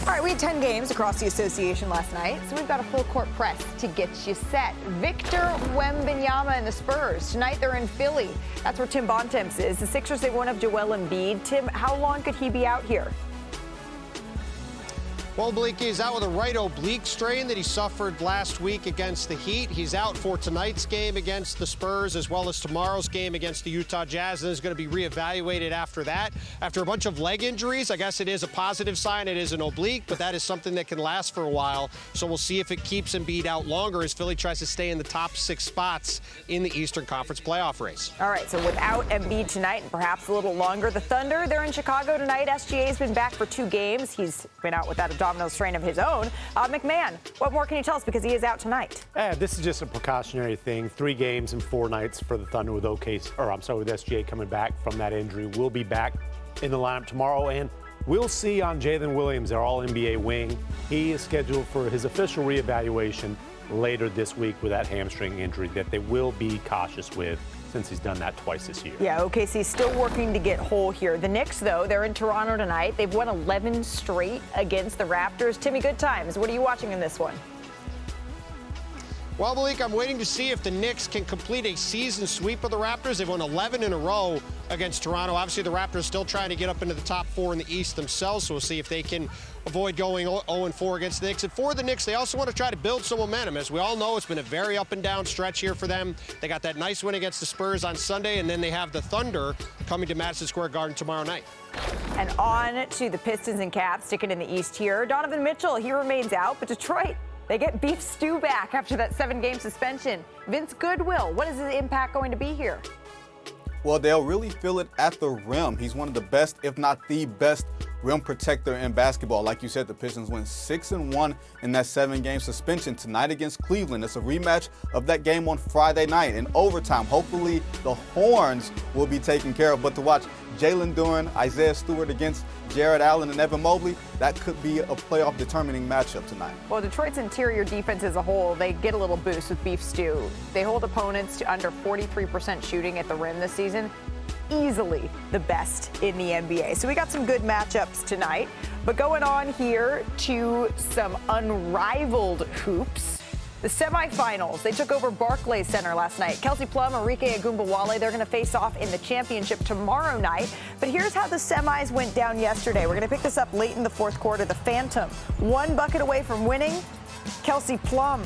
All right, we had 10 games across the association last night, so we've got a full court press to get you set. Victor Wembanyama and the Spurs. Tonight they're in Philly. That's where Tim Bontemps is. The Sixers, they won't have Joel Embiid. Tim, how long could he be out here? Well, Blake is out with a right oblique strain that he suffered last week against the Heat. He's out for tonight's game against the Spurs as well as tomorrow's game against the Utah Jazz, and is going to be reevaluated after that. After a bunch of leg injuries, I guess it is a positive sign. It is an oblique, but that is something that can last for a while. So we'll see if it keeps Embiid out longer as Philly tries to stay in the top 6 spots in the Eastern Conference playoff race. All right, so without Embiid tonight and perhaps a little longer, the Thunder, they're in Chicago tonight. SGA's been back for 2 games. He's been out without a domino strain of his own. McMahon, what more can you tell us because he is out tonight? This is just a precautionary thing. 3 games and 4 nights for the Thunder with with SGA coming back from that injury. We'll be back in the lineup tomorrow, and we'll see on Jalen Williams, their All-NBA wing. He is scheduled for his official reevaluation later this week with that hamstring injury that they will be cautious with, since he's done that twice this year. Yeah, OKC's still working to get whole here. The Knicks, though, they're in Toronto tonight. They've won 11 straight against the Raptors. Timmy Goodtimes, what are you watching in this one? Well, Malik, I'm waiting to see if the Knicks can complete a season sweep of the Raptors. They've won 11 in a row against Toronto. Obviously, the Raptors still trying to get up into the top 4 in the East themselves, so we'll see if they can avoid going 0-4 against the Knicks. And for the Knicks, they also want to try to build some momentum. As we all know, it's been a very up-and-down stretch here for them. They got that nice win against the Spurs on Sunday, and then they have the Thunder coming to Madison Square Garden tomorrow night. And on to the Pistons and Caps, sticking in the East here. Donovan Mitchell, he remains out, but Detroit, they get Beef Stew back after that 7-game suspension. Vince Goodwill, what is his impact going to be here? Well, they'll really feel it at the rim. He's one of the best, if not the best, rim protector in basketball. Like you said, the Pistons went 6-1 in that 7-game suspension tonight against Cleveland. It's a rematch of that game on Friday night in overtime. Hopefully, the Horns will be taken care of. But to watch Jalen Duren, Isaiah Stewart against Jared Allen and Evan Mobley, that could be a playoff determining matchup tonight. Well, Detroit's interior defense as a whole, they get a little boost with Beef Stew. They hold opponents to under 43% shooting at the rim this season. Easily the best in the NBA. So we got some good matchups tonight. But going on here to some unrivaled hoops. The semifinals, they took over Barclays Center last night. Kelsey Plum, Arike Ogunbowale, they're going to face off in the championship tomorrow night. But here's how the semis went down yesterday. We're going to pick this up late in the 4th quarter. The Phantom, 1 bucket away from winning. Kelsey Plum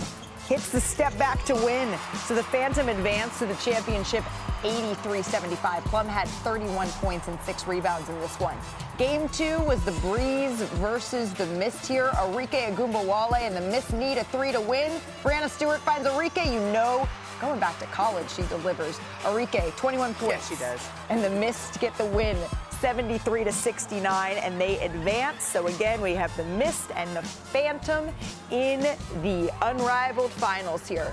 hits the step back to win. So the Phantom advanced to the championship 83-75. Plum had 31 points and 6 rebounds in this one. Game 2 was the Breeze versus the Mist here. Arike Ogunbowale and the Mist need a 3 to win. Brianna Stewart finds Arike. You know, going back to college, she delivers. Arike, 21 points. Yes, she does. And the Mist get the win, 73-69, and they advance. So again, we have the Mist and the Phantom in the unrivaled finals here.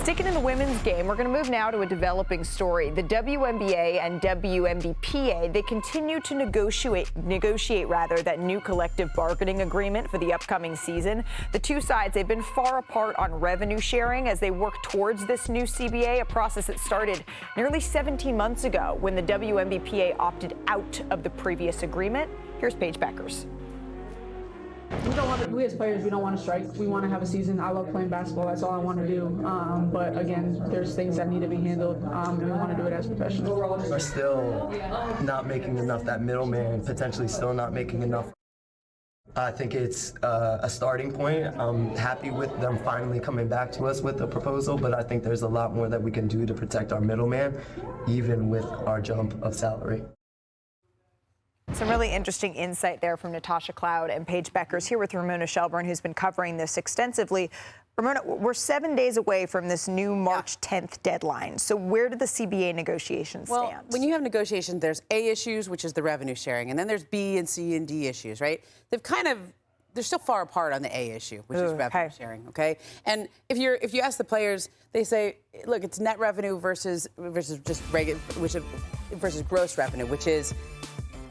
Sticking in the women's game, we're going to move now to a developing story. The WNBA and WNBPA, they continue to negotiate that new collective bargaining agreement for the upcoming season. The two sides, they've been far apart on revenue sharing as they work towards this new CBA, a process that started nearly 17 months ago when the WNBPA opted out of the previous agreement. Here's Paige Beckers. We as players, we don't want to strike. We want to have a season. I love playing basketball. That's all I want to do. But again, there's things that need to be handled, and we want to do it as professionals. We're still not making enough. That middleman potentially still not making enough. I think it's a starting point. I'm happy with them finally coming back to us with a proposal, but I think there's a lot more that we can do to protect our middleman, even with our jump of salary. Some really interesting insight there from Natasha Cloud and Paige Beckers here with Ramona Shelburne, who's been covering this extensively. Ramona, we're 7 days away from this new March 10th deadline. So where do the CBA negotiations stand? Well, when you have negotiations, there's A issues, which is the revenue sharing, and then there's B and C and D issues, right? They're still far apart on the A issue, which is revenue sharing, okay? And if you ask the players, they say, look, it's net revenue versus just regular, versus gross revenue, which is,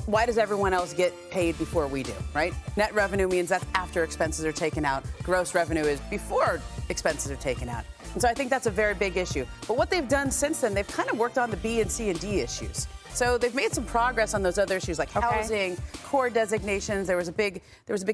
why does everyone else get paid before we do, right? Net revenue means that's after expenses are taken out. Gross revenue is before expenses are taken out. And so I think that's a very big issue. But what they've done since then, they've kind of worked on the B and C and D issues. So they've made some progress on those other issues like housing, core designations. There was a big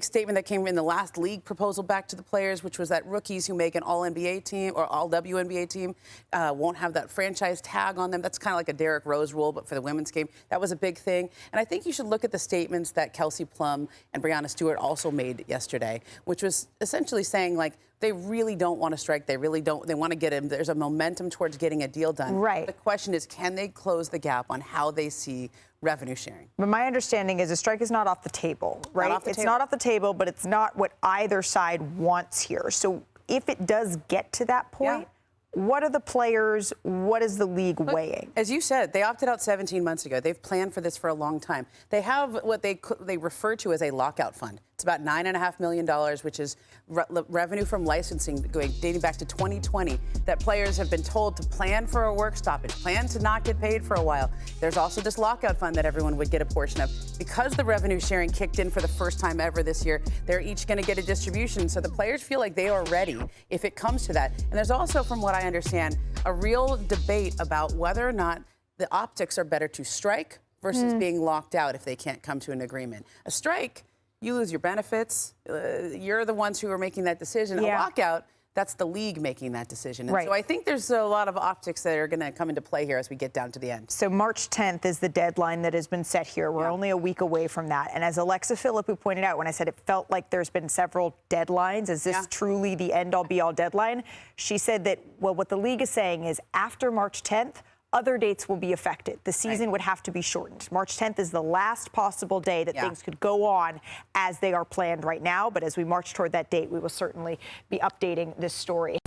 statement that came in the last league proposal back to the players, which was that rookies who make an all-NBA team or all-WNBA team won't have that franchise tag on them. That's kind of like a Derrick Rose rule, but for the women's game. That was a big thing. And I think you should look at the statements that Kelsey Plum and Breonna Stewart also made yesterday, which was essentially saying, like, they really don't want to strike. They really don't. They want to get him. There's a momentum towards getting a deal done. Right. The question is, can they close the gap on how they see revenue sharing? But my understanding is a strike is not off the table, right? It's not off the table, but it's not what either side wants here. So if it does get to that point, what are the players, what is the league weighing? As you said, they opted out 17 months ago. They've planned for this for a long time. They have what they refer to as a lockout fund. It's about $9.5 million, which is revenue from licensing dating back to 2020, that players have been told to plan for a work stoppage, plan to not get paid for a while. There's also this lockout fund that everyone would get a portion of. Because the revenue sharing kicked in for the first time ever this year, they're each going to get a distribution. So the players feel like they are ready if it comes to that. And there's also, from what I understand, a real debate about whether or not the optics are better to strike versus being locked out if they can't come to an agreement. A strike, you lose your benefits. You're the ones who are making that decision. A lockout, that's the league making that decision. And so I think there's a lot of optics that are going to come into play here as we get down to the end. So March 10th is the deadline that has been set here. We're only a week away from that. And as Alexa Philippou pointed out, when I said it felt like there's been several deadlines, is this truly the end-all, be-all deadline? She said that, well, what the league is saying is after March 10th, other dates will be affected. The season would have to be shortened. March 10th is the last possible day that things could go on as they are planned right now. But as we march toward that date, we will certainly be updating this story.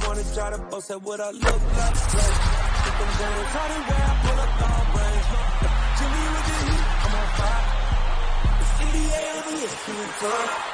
NBA